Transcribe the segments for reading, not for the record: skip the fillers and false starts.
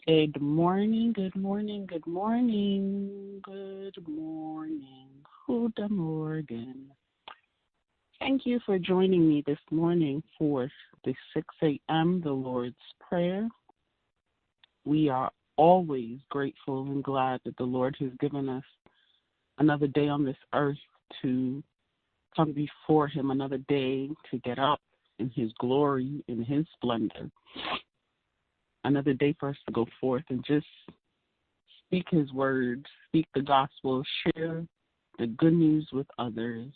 Good morning, good morning, good morning, good morning. Guten Morgen. Thank you for joining me this morning for the 6 a.m. the Lord's Prayer. We are always grateful and glad that the Lord has given us another day on this earth to come before Him, another day to get up in His glory, in His splendor. Another day for us to go forth and just speak His words, speak the gospel, share the good news with others.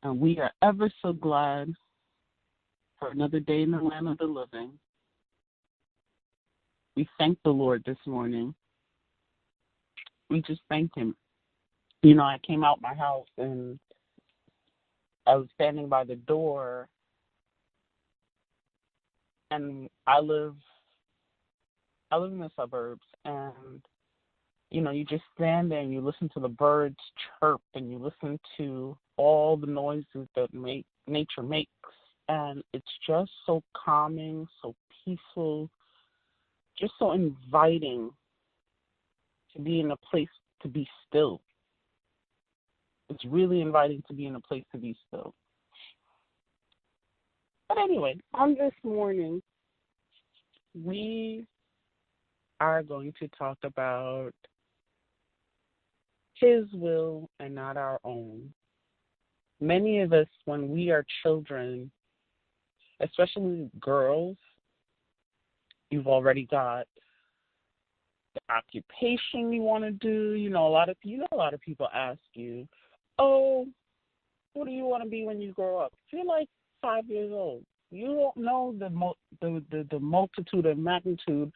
And we are ever so glad for another day in the land of the living. We thank the Lord this morning. We just thank Him. You know, I came out my house and I was standing by the door, and I live in the suburbs, and you know, you just stand there and you listen to the birds chirp and you listen to all the noises that nature makes, and it's just so calming, so peaceful, just so inviting to be in a place to be still. It's really inviting to be in a place to be still. But anyway, on this morning, we are going to talk about His will and not our own. Many of us, when we are children, especially girls, you've already got the occupation you want to do. You know, a lot of people ask you, "Oh, what do you want to be when you grow up?" If you're like 5 years old, you don't know the multitude and magnitude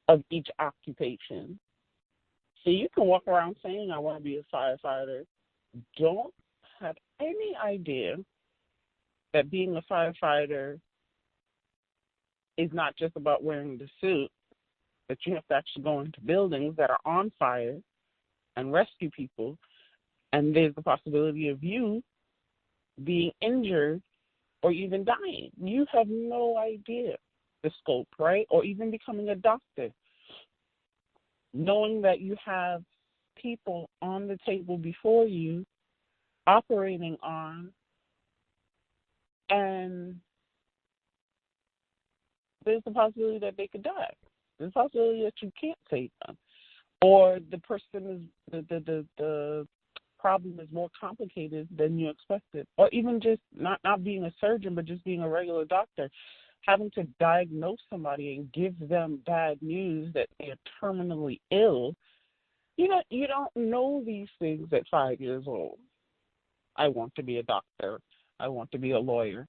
of each occupation. So you can walk around saying, "I want to be a firefighter." Don't have any idea that being a firefighter is not just about wearing the suit, that you have to actually go into buildings that are on fire and rescue people, and there's the possibility of you being injured or even dying. You have no idea the scope, right? Or even becoming a doctor, knowing that you have people on the table before you operating on, and there's the possibility that they could die. There's a possibility that you can't save them, or the person is the problem is more complicated than you expected, or even just not being a surgeon, but just being a regular doctor, having to diagnose somebody and give them bad news that they're terminally ill. You don't know these things at 5 years old. I want to be a doctor. I want to be a lawyer,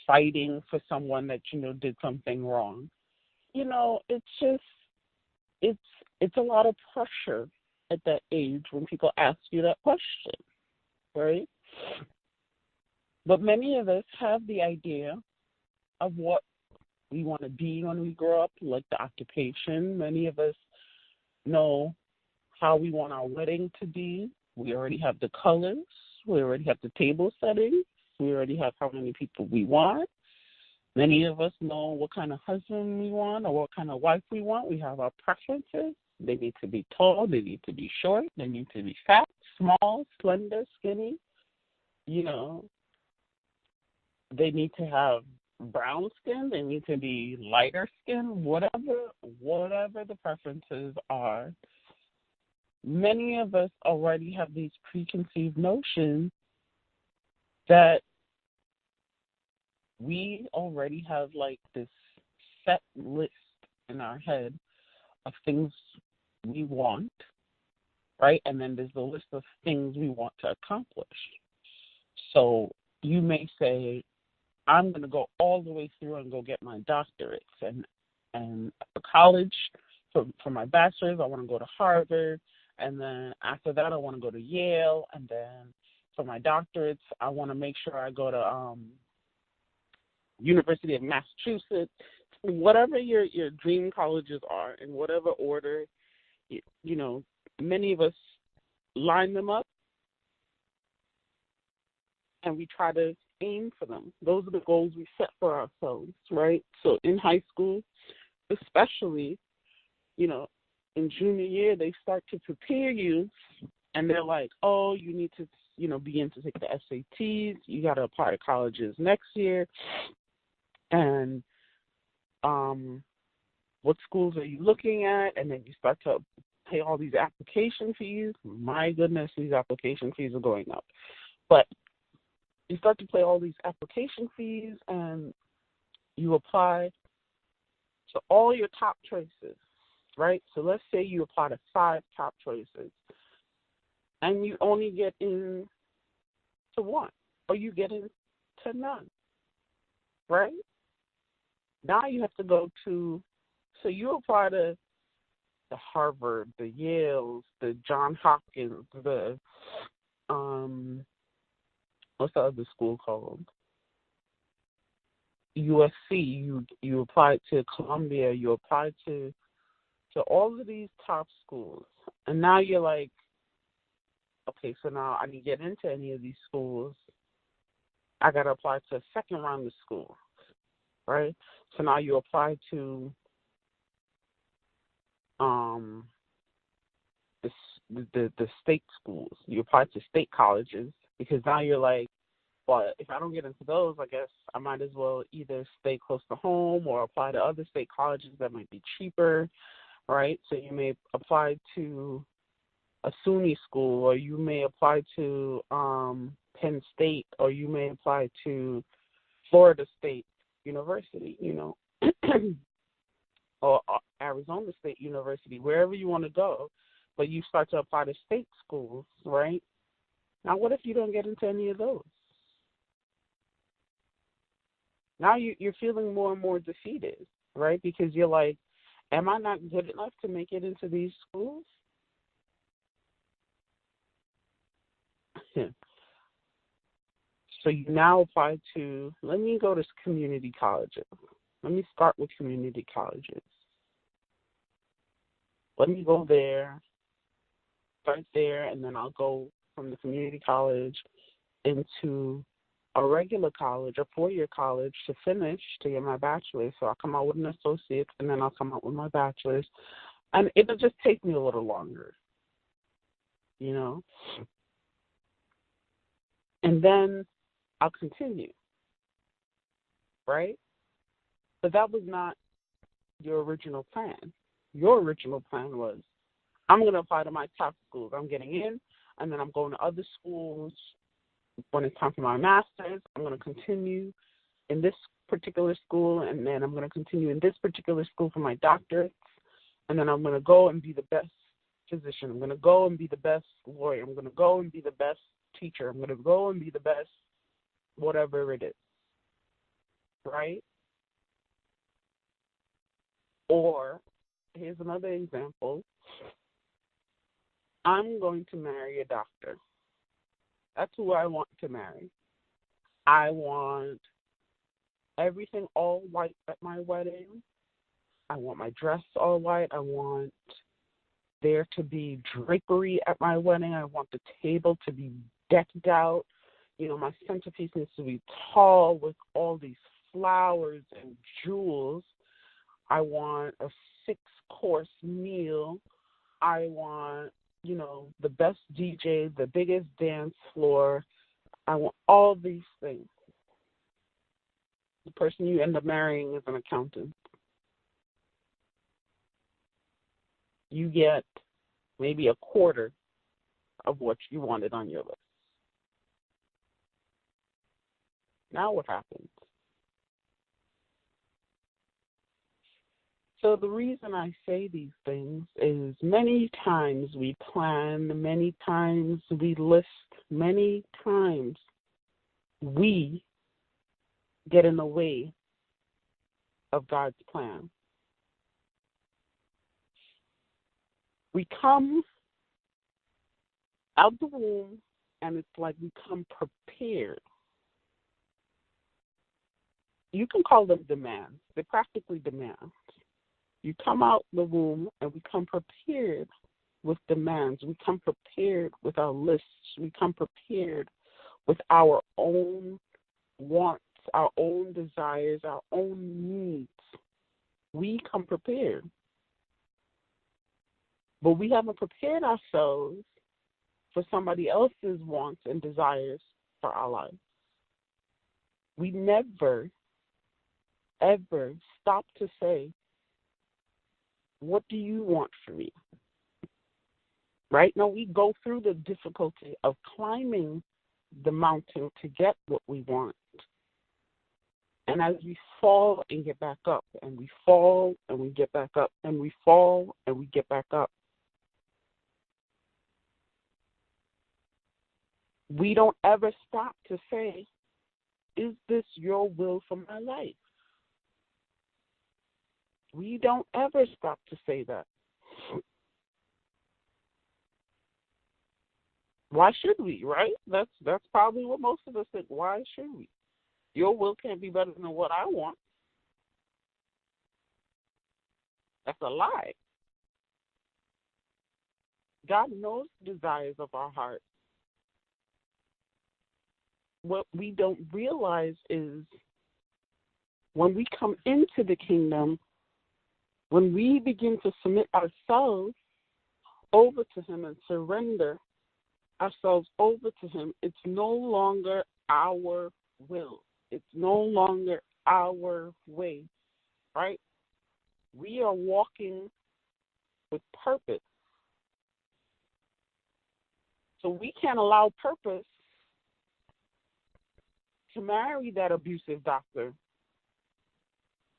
fighting for someone that did something wrong. It's a lot of pressure at that age when people ask you that question, right? But many of us have the idea of what we want to be when we grow up, like the occupation. Many of us know how we want our wedding to be. We already have the colors. We already have the table settings. We already have how many people we want. Many of us know what kind of husband we want or what kind of wife we want. We have our preferences. They need to be tall. They need to be short. They need to be fat, small, slender, skinny. They need to have brown skin. They need to be lighter skin. Whatever the preferences are, many of us already have these preconceived notions that we already have like this set list in our head of things we want, right? And then there's the list of things we want to accomplish. So you may say, I'm going to go all the way through and go get my doctorates. And for college, for my bachelor's, I want to go to Harvard. And then after that, I want to go to Yale. And then for my doctorates, I want to make sure I go to University of Massachusetts. Whatever your dream colleges are, in whatever order, many of us line them up and we try to aim for them. Those are the goals we set for ourselves, right? So in high school, especially, you know, in junior year, they start to prepare you, and they're like, oh, you need to, begin to take the SATs. You got to apply to colleges next year. And what schools are you looking at? And then you start to pay all these application fees. My goodness, these application fees are going up. But you start to pay all these application fees, and you apply to all your top choices, right? So let's say you apply to 5 top choices, and you only get into one, or you get into none, right? Now you have to go to, so you apply to the Harvard, the Yales, the John Hopkins, the, what's the other school called? USC, you applied to Columbia, you applied to all of these top schools. And now you're like, okay, so now I didn't get into any of these schools. I got to apply to a second round of school, right? So now you apply to the state schools. You apply to state colleges, because now you're like, well, if I don't get into those, I guess I might as well either stay close to home or apply to other state colleges that might be cheaper, right? So you may apply to a SUNY school, or you may apply to Penn State, or you may apply to Florida State University, or Arizona State University, wherever you want to go, but you start to apply to state schools, right? Now, what if you don't get into any of those? Now you're feeling more and more defeated, right? Because you're like, am I not good enough to make it into these schools? So you now apply to, let me go to community colleges. Let me start with community colleges. Let me go there, start there, and then I'll go from the community college into a regular college, a 4-year college to finish, to get my bachelor's. So I'll come out with an associate, and then I'll come out with my bachelor's. And it'll just take me a little longer, And then I'll continue, right? But that was not your original plan. Your original plan was, I'm going to apply to my top schools. I'm getting in, and then I'm going to other schools. When it's time for my master's, I'm going to continue in this particular school, and then I'm going to continue in this particular school for my doctorate, and then I'm going to go and be the best physician. I'm going to go and be the best lawyer. I'm going to go and be the best teacher. I'm going to go and be the best whatever it is, right? Or, here's another example. I'm going to marry a doctor. That's who I want to marry. I want everything all white at my wedding. I want my dress all white. I want there to be drapery at my wedding. I want the table to be decked out. My centerpiece needs to be tall with all these flowers and jewels. I want a 6-course meal. I want, the best DJ, the biggest dance floor. I want all these things. The person you end up marrying is an accountant. You get maybe a quarter of what you wanted on your list. Now what happens? So the reason I say these things is many times we plan, many times we list, many times we get in the way of God's plan. We come out the womb, and it's like we come prepared. You can call them demands. They're practically demands. You come out the womb, and we come prepared with demands. We come prepared with our lists. We come prepared with our own wants, our own desires, our own needs. we come prepared. But we haven't prepared ourselves for somebody else's wants and desires for our lives. We never, ever stop to say, what do you want from me? Right? No, we go through the difficulty of climbing the mountain to get what we want. And as we fall and get back up, and we fall and we get back up, and we fall and we get back up, we don't ever stop to say, is this your will for my life? We don't ever stop to say that. Why should we, right? That's probably what most of us think. Why should we? Your will can't be better than what I want. That's a lie. God knows the desires of our heart. What we don't realize is when we come into the kingdom, when we begin to submit ourselves over to Him and surrender ourselves over to Him, it's no longer our will. It's no longer our way, right? We are walking with purpose. So we can't allow purpose to marry that abusive doctor.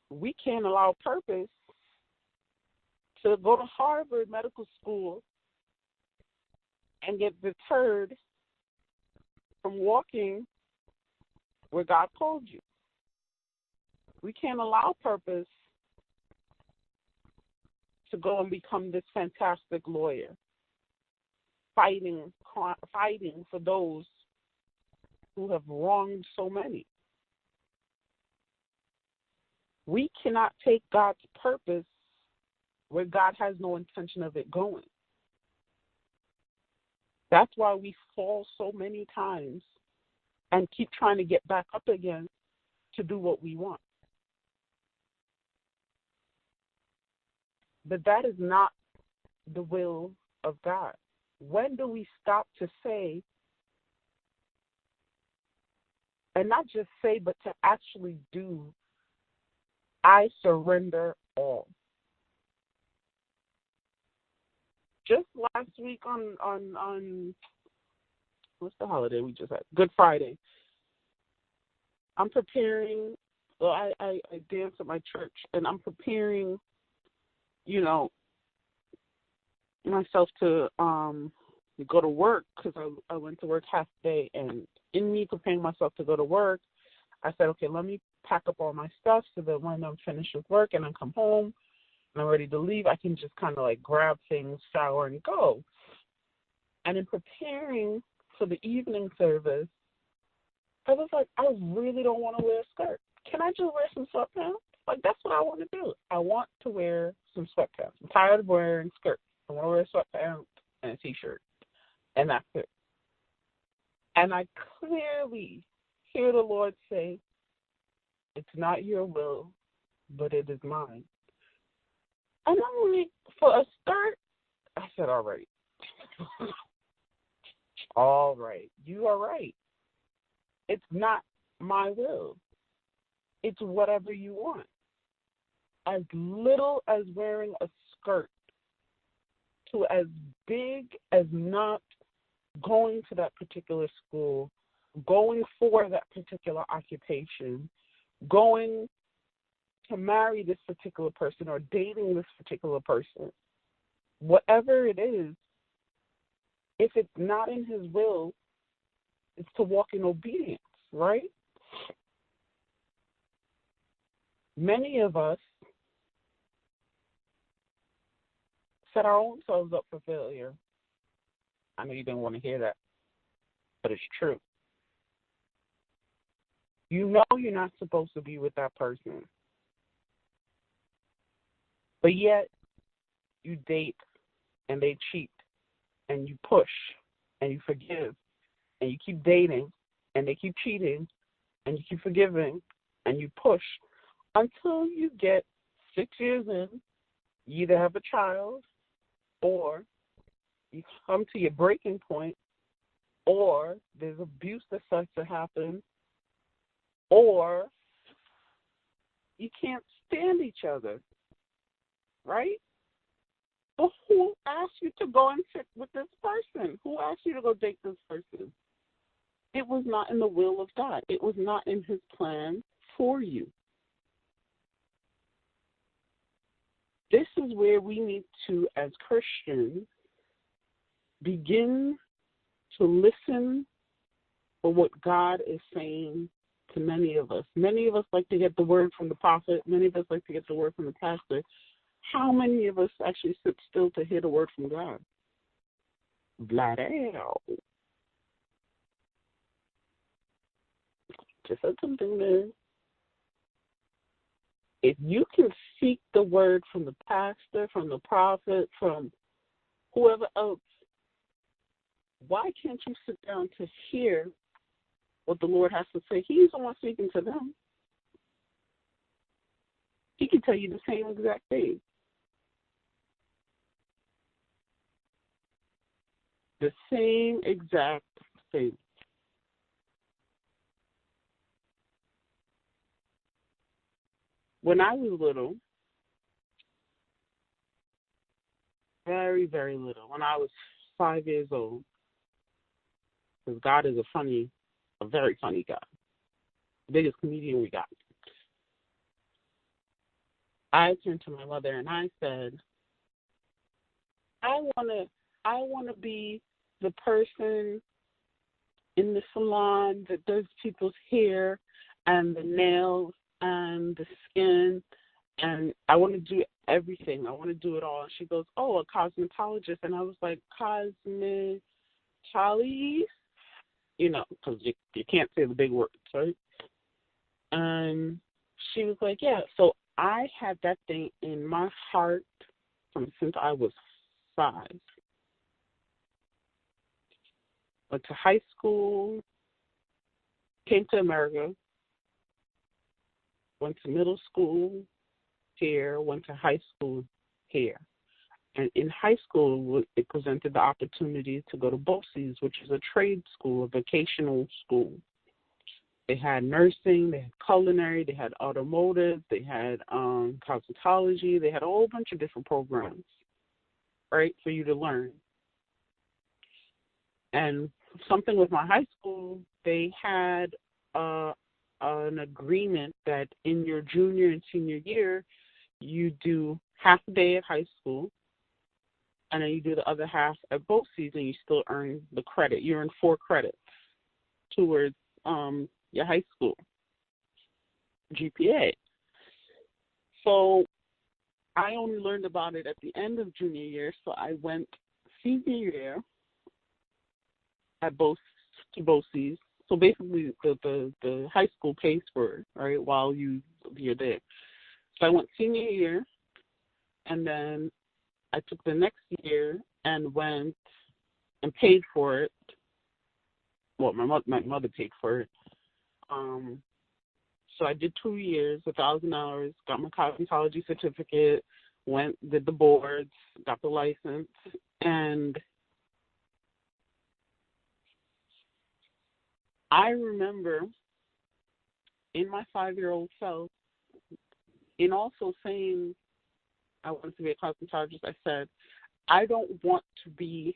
We can't allow purpose to go to Harvard Medical School and get deterred from walking where God called you. We can't allow purpose to go and become this fantastic lawyer, fighting for those who have wronged so many. We cannot take God's purpose where God has no intention of it going. That's why we fall so many times and keep trying to get back up again to do what we want. But that is not the will of God. When do we stop to say, and not just say, but to actually do, I surrender all? Just last week on what's the holiday we just had? Good Friday. I'm preparing. Well, I dance at my church, and I'm preparing, myself to go to work because I went to work half day, and in me preparing myself to go to work, I said, okay, let me pack up all my stuff so that when I'm finished with work and I come home and I'm ready to leave, I can just kind of like grab things, shower, and go. And in preparing for the evening service, I was like, I really don't want to wear a skirt. Can I just wear some sweatpants? Like, that's what I want to do. I want to wear some sweatpants. I'm tired of wearing skirts. I want to wear sweatpants and a T-shirt, and that's it. And I clearly hear the Lord say, it's not your will, but it is mine. And I'm like, for a skirt? I said, all right. All right. You are right. It's not my will. It's whatever you want. As little as wearing a skirt to as big as not going to that particular school, going for that particular occupation, going to marry this particular person or dating this particular person. Whatever it is, if it's not in His will, it's to walk in obedience, right? Many of us set our own selves up for failure. I know you didn't want to hear that, but it's true. You know you're not supposed to be with that person, but yet you date and they cheat, and you push and you forgive, and you keep dating and they keep cheating, and you keep forgiving and you push until you get 6 years in, you either have a child or you come to your breaking point, or there's abuse that starts to happen, or you can't stand each other, right? But who asked you to go and sit with this person? Who asked you to go date this person? It was not in the will of God. It was not in his plan for you. This is where we need to, as Christians, begin to listen for what God is saying to many of us. Many of us like to get the word from the prophet. Many of us like to get the word from the pastor. How many of us actually sit still to hear the word from God? Vladell. Just said something there. If you can seek the word from the pastor, from the prophet, from whoever else, why can't you sit down to hear what the Lord has to say? He's the one speaking to them. He can tell you the same exact thing. The same exact thing. When I was little, very, very little, when I was 5 years old, because God is a very funny God, the biggest comedian we got, I turned to my mother and I said, I want to be the person in the salon that does people's hair and the nails and the skin, and I want to do everything. I want to do it all. And she goes, oh, a cosmetologist. And I was like, cosmetologist? You know, because you can't say the big words, right? And she was like, yeah. So I had that thing in my heart since I was 5. Went to high school, came to America, went to middle school here, went to high school here. And in high school, it presented the opportunity to go to BOCES, which is a trade school, a vocational school. They had nursing, they had culinary, they had automotive, they had cosmetology, they had a whole bunch of different programs, right, for you to learn. And something with my high school, they had an agreement that in your junior and senior year, you do half a day at high school, and then you do the other half at BOCES, and you still earn the credit. You earn 4 credits towards your high school GPA. So I only learned about it at the end of junior year, so I went senior year at BOCES. So basically, the high school pays for it, right, while you're there. So I went senior year, and then I took the next year and went and paid for it. Well, my mother paid for it. So I did 2 years, $1,000, got my cosmetology certificate, did the boards, got the license, and I remember in my 5-year-old self, in also saying I wanted to be a cosmetologist, I said, I don't want to be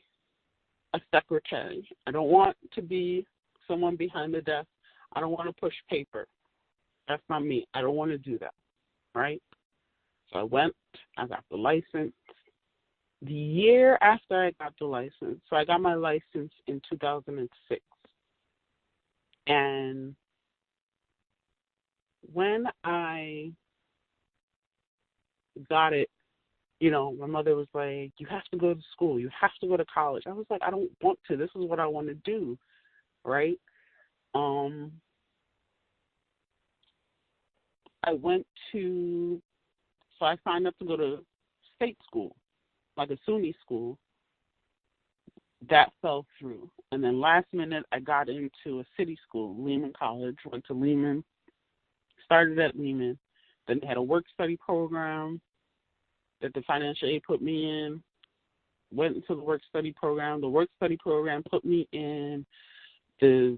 a secretary. I don't want to be someone behind the desk. I don't want to push paper. That's not me. I don't want to do that, right? So I went, I got the license. The year after I got the license, so I got my license in 2006. And when I got it, you know, my mother was like, you have to go to school. You have to go to college. I was like, I don't want to. This is what I want to do, right? I signed up to go to state school, like a SUNY school. That fell through. And then last minute, I got into a city school, Lehman College, went to Lehman, started at Lehman, Then they had a work study program that the financial aid put me in. Went into the work study program. The work study program put me in the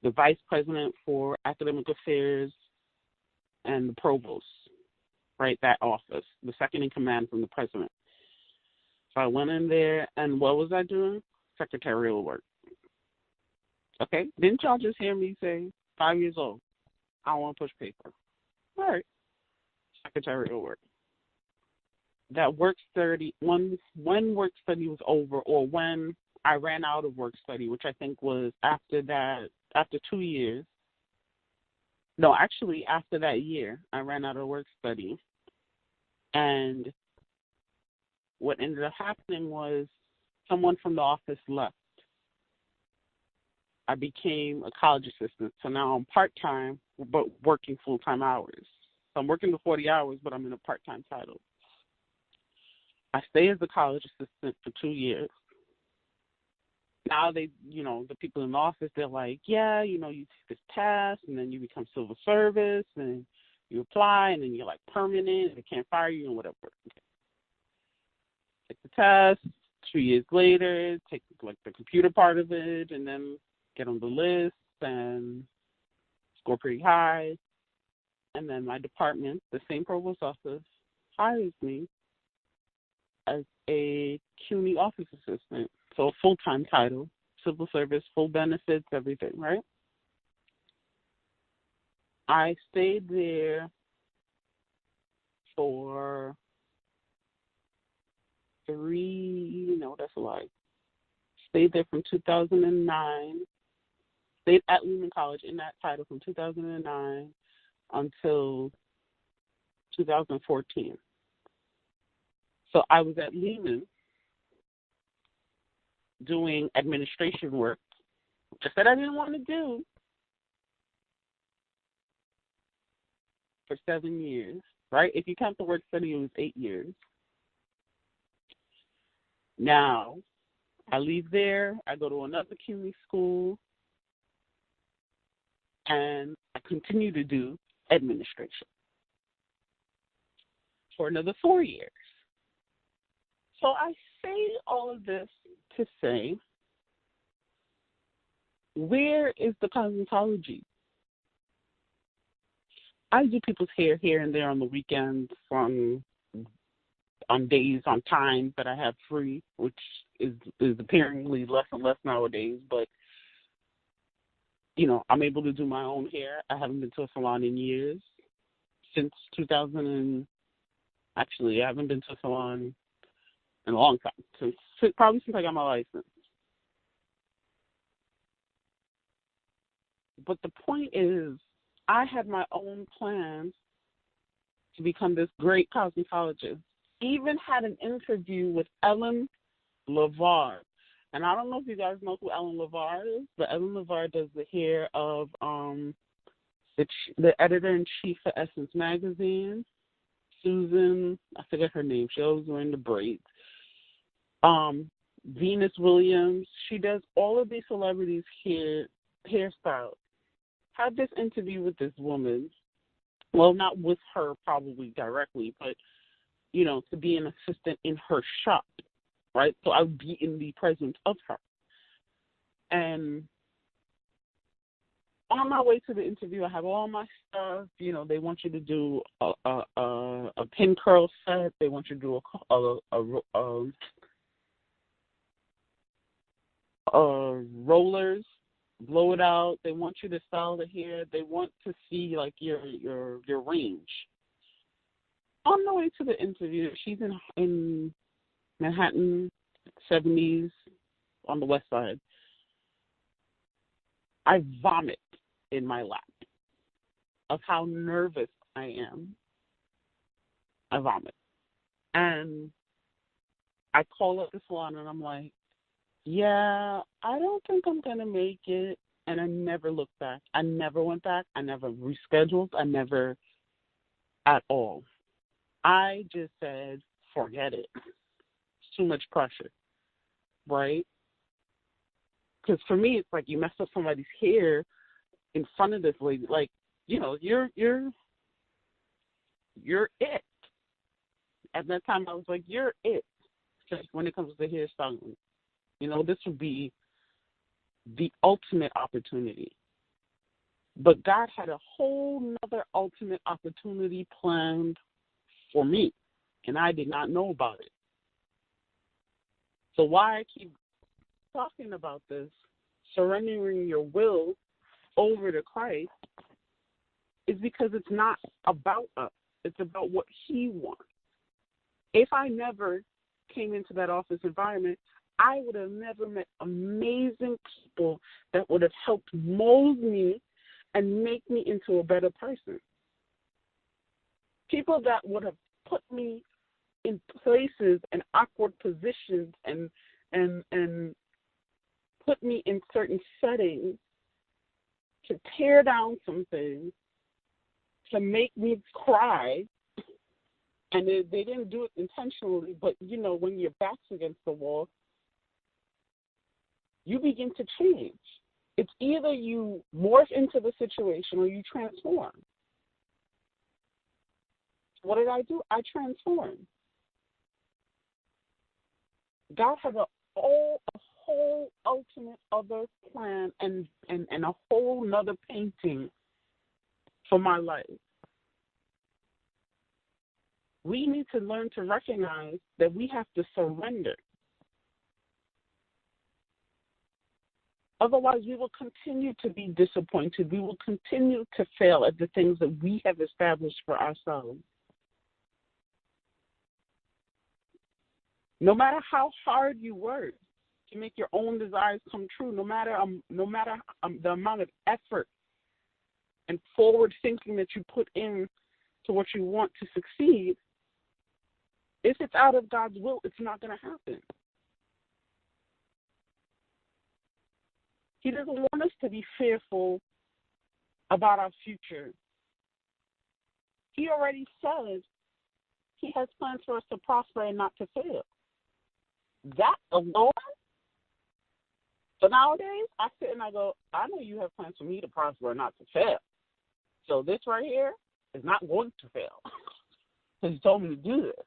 vice president for academic affairs and the provost, right, that office, the second in command from the president. So I went in there, and what was I doing? Secretarial work. Okay? Didn't y'all just hear me say, 5 years old, I don't want to push paper. All right. Secretarial work. That work study, when work study was over, or when I ran out of work study, which I think was after 2 years. No, actually, after that year, I ran out of work study. And what ended up happening was someone from the office left. I became a college assistant. So now I'm part-time, but working full-time hours. So I'm working the 40 hours, but I'm in a part-time title. I stay as a college assistant for 2 years. Now the people in the office, they're like, yeah, you take this test, and then you become civil service, and you apply, and then you're like permanent, and they can't fire you, and whatever. Okay. Take the test. 2 years later, take like the computer part of it, and then get on the list and score pretty high. And then my department, the same provost office, hires me as a CUNY office assistant. So a full-time title, civil service, full benefits, everything, right? I stayed there for that's a lie. Stayed there from 2009. Stayed at Lehman College in that title from 2009 until 2014. So I was at Lehman doing administration work, just that I didn't want to do, for 7 years, right? If you count the work study, it was 8 years. Now, I leave there, I go to another CUNY school, and I continue to do administration for another 4 years. So I say all of this to say, where is the cosmetology? I do people's hair here and there on the weekends, on days, on times that I have free, which is apparently less and less nowadays. But, I'm able to do my own hair. I haven't been to a salon in years. Since 2000 actually, I haven't been to a salon in a long time, probably since I got my license. But the point is, I had my own plans to become this great cosmetologist. Even had an interview with Ellen LeVar. And I don't know if you guys know who Ellen LeVar is, but Ellen LeVar does the hair of the editor-in-chief for Essence Magazine, Susan, I forget her name. She always wearing the braids. Venus Williams. She does all of these celebrities' hairstyles. Had this interview with this woman. Well, not with her probably directly, but, to be an assistant in her shop, right? So I would be in the presence of her. And on my way to the interview, I have all my stuff. They want you to do a pin curl set. They want you to do rollers, blow it out. They want you to style the hair. They want to see like your range. On the way to the interview, she's in Manhattan, 70s, on the west side. I vomit in my lap of how nervous I am. I vomit. And I call up the salon and I'm like, yeah, I don't think I'm going to make it. And I never looked back. I never went back. I never rescheduled. I never at all. I just said, forget it. It's too much pressure, right? Because for me, it's like you mess up somebody's hair in front of this lady. Like, you're You're it. At that time, I was like, you're it. Just when it comes to hairstyling, this would be the ultimate opportunity. But God had a whole nother ultimate opportunity planned for me, and I did not know about it. So why I keep talking about this, surrendering your will over to Christ, is because it's not about us. It's about what He wants. If I never came into that office environment, I would have never met amazing people that would have helped mold me and make me into a better person. People that would have put me in places and awkward positions and put me in certain settings to tear down some things, to make me cry. And they didn't do it intentionally, but, when your back's against the wall, you begin to change. It's either you morph into the situation or you transform. What did I do? I transformed. God has a whole ultimate other plan and a whole nother painting for my life. We need to learn to recognize that we have to surrender. Otherwise, we will continue to be disappointed. We will continue to fail at the things that we have established for ourselves. No matter how hard you work to make your own desires come true, no matter the amount of effort and forward thinking that you put in to what you want to succeed, if it's out of God's will, it's not going to happen. He doesn't want us to be fearful about our future. He already says He has plans for us to prosper and not to fail. That alone, so nowadays, I sit and I go, I know you have plans for me to prosper and not to fail. So this right here is not going to fail. Because He told me to do this.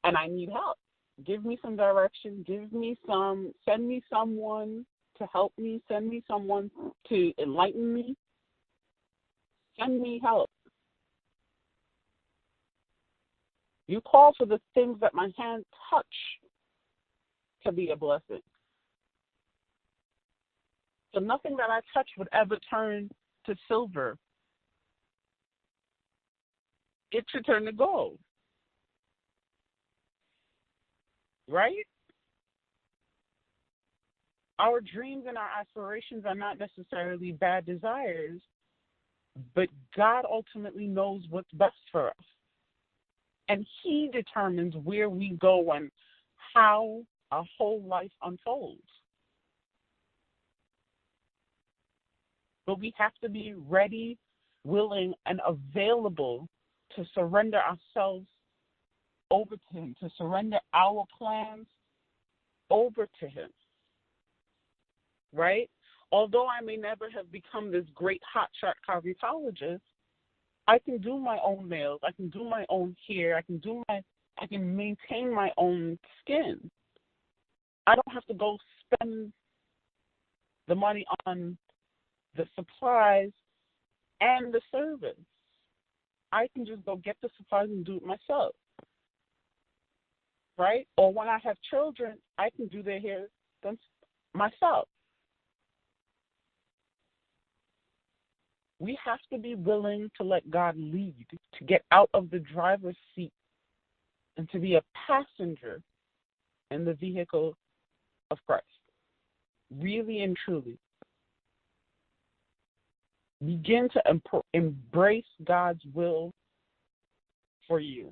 And I need help. Give me some direction. Send me someone to help me. Send me someone to enlighten me. Send me help. You call for the things that my hands touch to be a blessing. So nothing that I touch would ever turn to silver. It should turn to gold. Right? Our dreams and our aspirations are not necessarily bad desires, but God ultimately knows what's best for us. And He determines where we go and how our whole life unfolds. But we have to be ready, willing, and available to surrender ourselves over to Him, to surrender our plans over to Him. Right? Although I may never have become this great hotshot cosmetologist, I can do my own nails, I can do my own hair, I can maintain my own skin. I don't have to go spend the money on the supplies and the service. I can just go get the supplies and do it myself. Right? Or when I have children, I can do their hair myself. We have to be willing to let God lead, to get out of the driver's seat and to be a passenger in the vehicle of Christ. Really and truly. Begin to embrace God's will for you.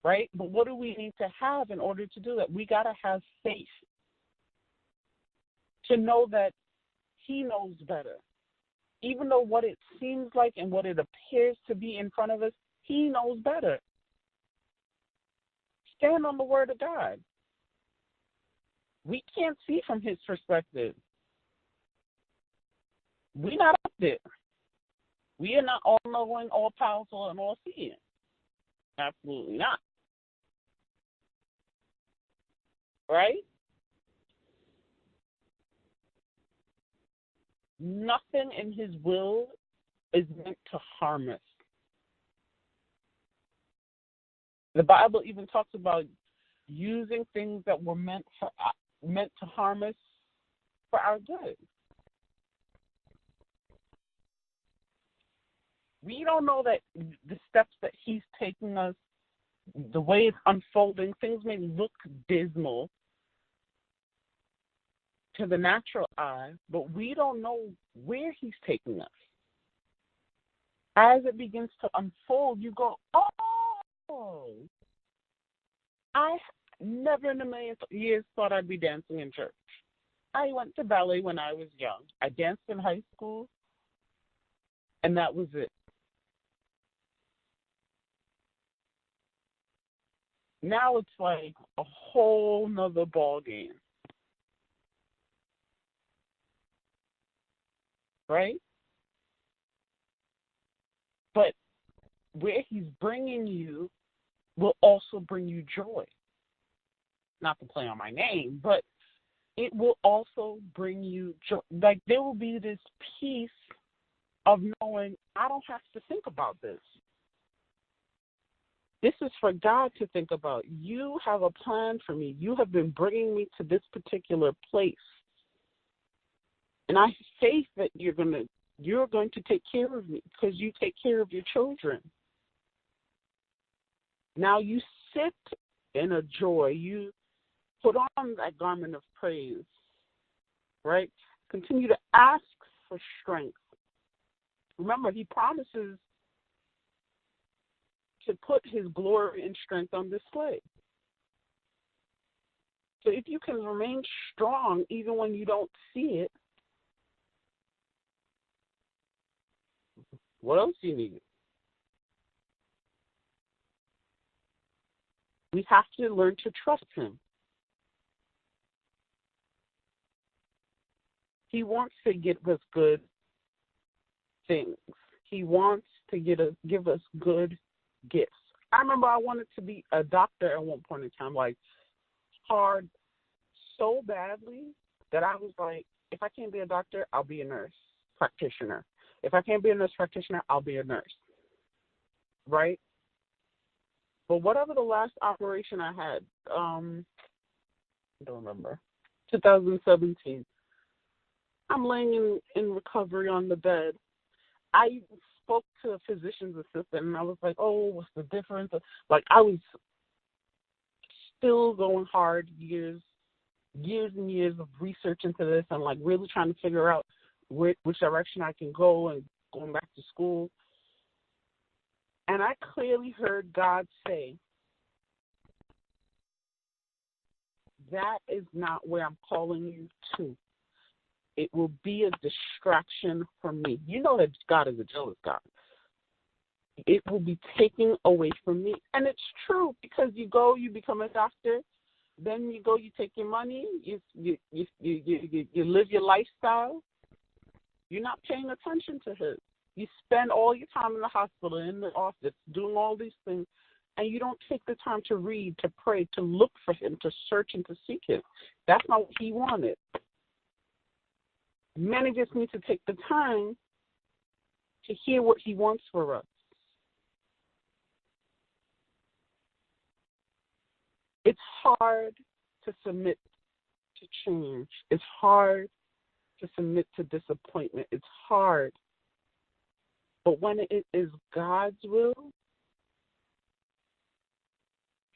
Right? But what do we need to have in order to do that? We got to have faith to know that He knows better. Even though what it seems like and what it appears to be in front of us, He knows better. Stand on the Word of God. We can't see from His perspective. We're not up there. We are not all knowing, all powerful, and all seeing. Absolutely not. Right? Nothing in his will is meant to harm us. The Bible even talks about using things that were meant to harm us for our good. We don't know that the steps that he's taking us, the way it's unfolding, things may look dismal to the natural eye, but we don't know where he's taking us. As it begins to unfold, you go, oh, I never in a million years thought I'd be dancing in church. I went to ballet when I was young. I danced in high school, and that was it. Now it's like a whole nother ball game, right? But where he's bringing you will also bring you joy. Not to play on my name, but it will also bring you joy. Like there will be this peace of knowing I don't have to think about this. This is for God to think about. You have a plan for me. You have been bringing me to this particular place. And I have faith that you're going to take care of me because you take care of your children. Now you sit in a joy. You put on that garment of praise, right? Continue to ask for strength. Remember, he promises to put his glory and strength on display. So if you can remain strong even when you don't see it, what else do you need? We have to learn to trust him. He wants to give us good things. He wants to give us good gifts. I remember I wanted to be a doctor at one point in time, like hard so badly that I was like, if I can't be a doctor, I'll be a nurse practitioner. If I can't be a nurse practitioner, I'll be a nurse. Right? But whatever the last operation I had, I don't remember, 2017, I'm laying in recovery on the bed. I spoke to a physician's assistant, and I was like, oh, what's the difference? Like, I was still going hard, years and years of research into this, and, like, really trying to figure out which direction I can go and going back to school. And I clearly heard God say, that is not where I'm calling you to. It will be a distraction from me. You know that God is a jealous God. It will be taken away from me. And it's true, because you go, you become a doctor, then you go, you take your money, you live your lifestyle. You're not paying attention to Him. You spend all your time in the hospital, in the office, doing all these things, and you don't take the time to read, to pray, to look for Him, to search and to seek Him. That's not what He wanted. Many just need to take the time to hear what He wants for us. It's hard to submit to change. It's hard to submit to disappointment. It's hard. But when it is God's will,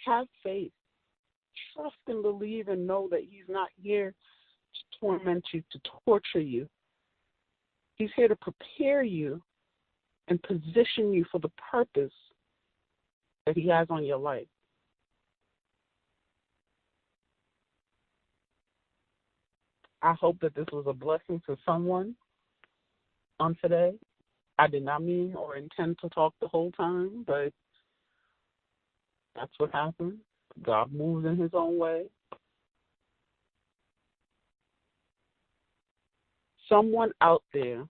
have faith. Trust and believe and know that He's not here to torment you, to torture you. He's here to prepare you and position you for the purpose that He has on your life. I hope that this was a blessing to someone on today. I did not mean or intend to talk the whole time, but that's what happened. God moves in His own way. Someone out there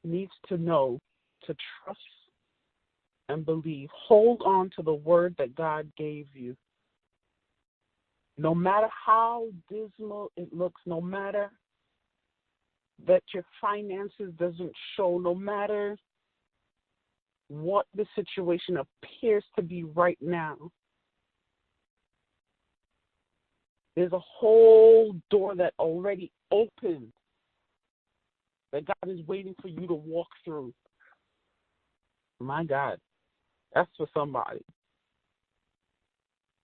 needs to know to trust and believe. Hold on to the word that God gave you. No matter how dismal it looks, no matter that your finances doesn't show, no matter what the situation appears to be right now, there's a whole door that already opened that God is waiting for you to walk through. My God, that's for somebody.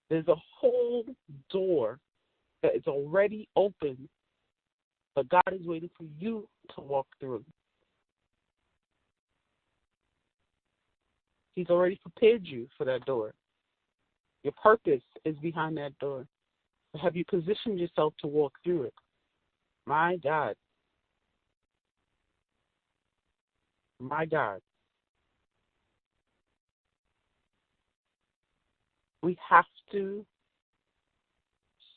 There's a whole door that is already open, but God is waiting for you to walk through. He's already prepared you for that door. Your purpose is behind that door. Have you positioned yourself to walk through it? My God. My God. We have to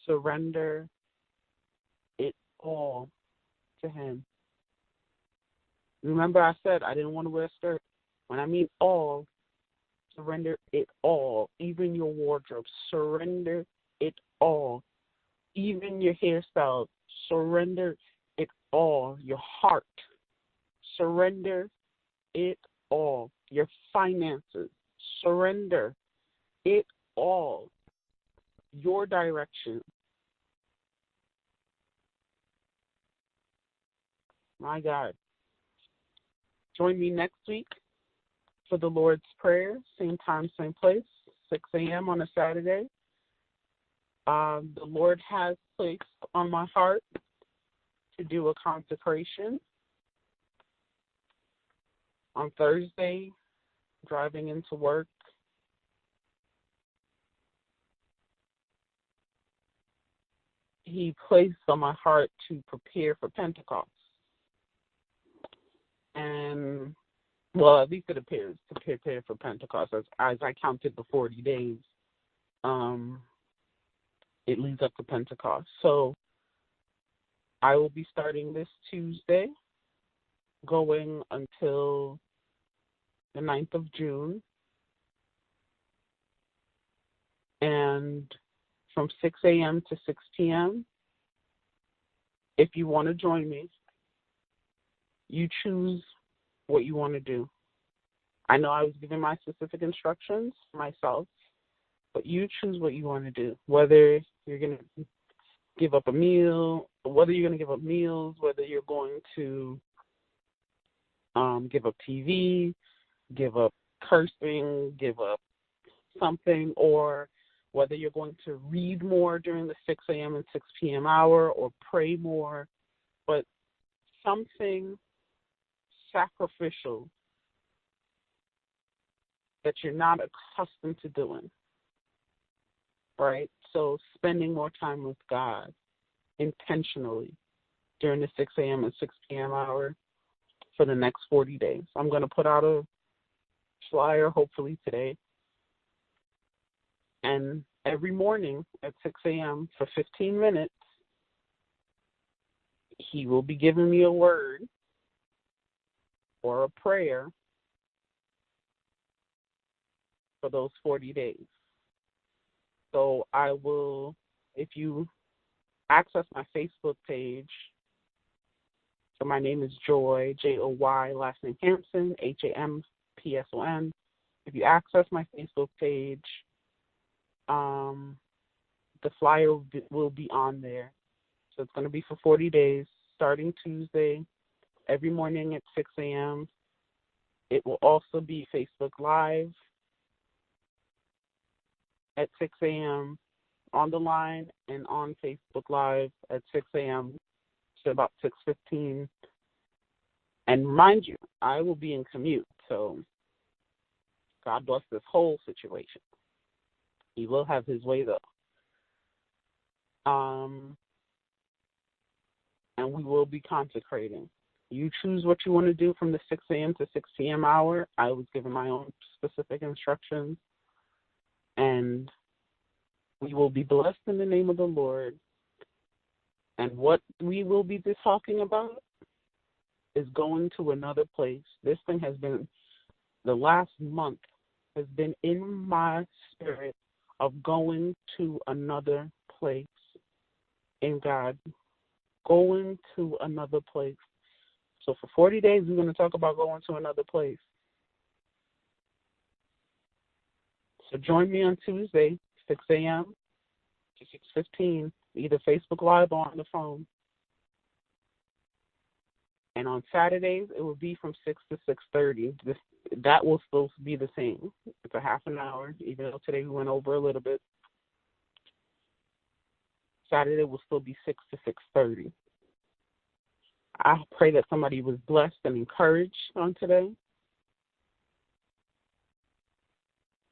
surrender it all to Him. Remember I said I didn't want to wear a skirt. When I mean all, surrender it all. Even your wardrobe, surrender it all. Even your hairstyle, surrender it all. Your heart, surrender it all. Your finances, surrender it all. Your direction. My God. Join me next week for the Lord's Prayer, same time, same place, 6 a.m. on a Saturday. The Lord has placed on my heart to do a consecration on Thursday, driving into work. He placed on my heart to prepare for Pentecost. And, well, at least it appears to prepare for Pentecost. As I counted the 40 days, it leads up to Pentecost. So I will be starting this Tuesday, going until the 9th of June. And from 6 a.m. to 6 p.m., if you want to join me, you choose what you want to do. I know I was giving my specific instructions myself, but you choose what you want to do. Whether you're going to give up a meal, whether you're going to give up meals, whether you're going to give up TV, give up cursing, give up something, or whether you're going to read more during the 6 a.m. and 6 p.m. hour or pray more, but something sacrificial that you're not accustomed to doing, right? So spending more time with God intentionally during the 6 a.m. and 6 p.m. hour for the next 40 days. I'm going to put out a flyer hopefully today. And every morning at 6 a.m. for 15 minutes, he will be giving me a word or a prayer for those 40 days. So I will, if you access my Facebook page, so my name is Joy, Joy, last name Hampson, Hampson. If you access my Facebook page, the flyer will be on there. So it's going to be for 40 days, starting Tuesday, every morning at 6 a.m. It will also be Facebook Live at 6 a.m. on the line and on Facebook Live at 6 a.m. to about 6:15. And mind you, I will be in commute, so God bless this whole situation. He will have his way, though. And we will be consecrating. You choose what you want to do from the 6 a.m. to 6 p.m. hour. I was given my own specific instructions. And we will be blessed in the name of the Lord. And what we will be talking about, is going to another place. This thing has been, the last month has been in my spirit of going to another place in God, going to another place. So for 40 days, we're going to talk about going to another place. So join me on Tuesday, 6 a.m. to 6:15, either Facebook Live or on the phone. And on Saturdays, it will be from 6 to 6:30. That will still be the same. It's a half an hour, even though today we went over a little bit. Saturday will still be 6 to 6:30. I pray that somebody was blessed and encouraged on today.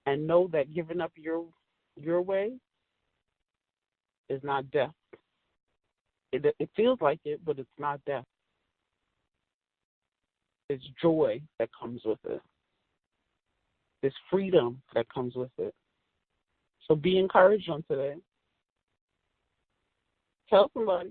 And know that giving up your way is not death. It feels like it, but it's not death. There's joy that comes with it. There's freedom that comes with it. So be encouraged on today. Tell somebody.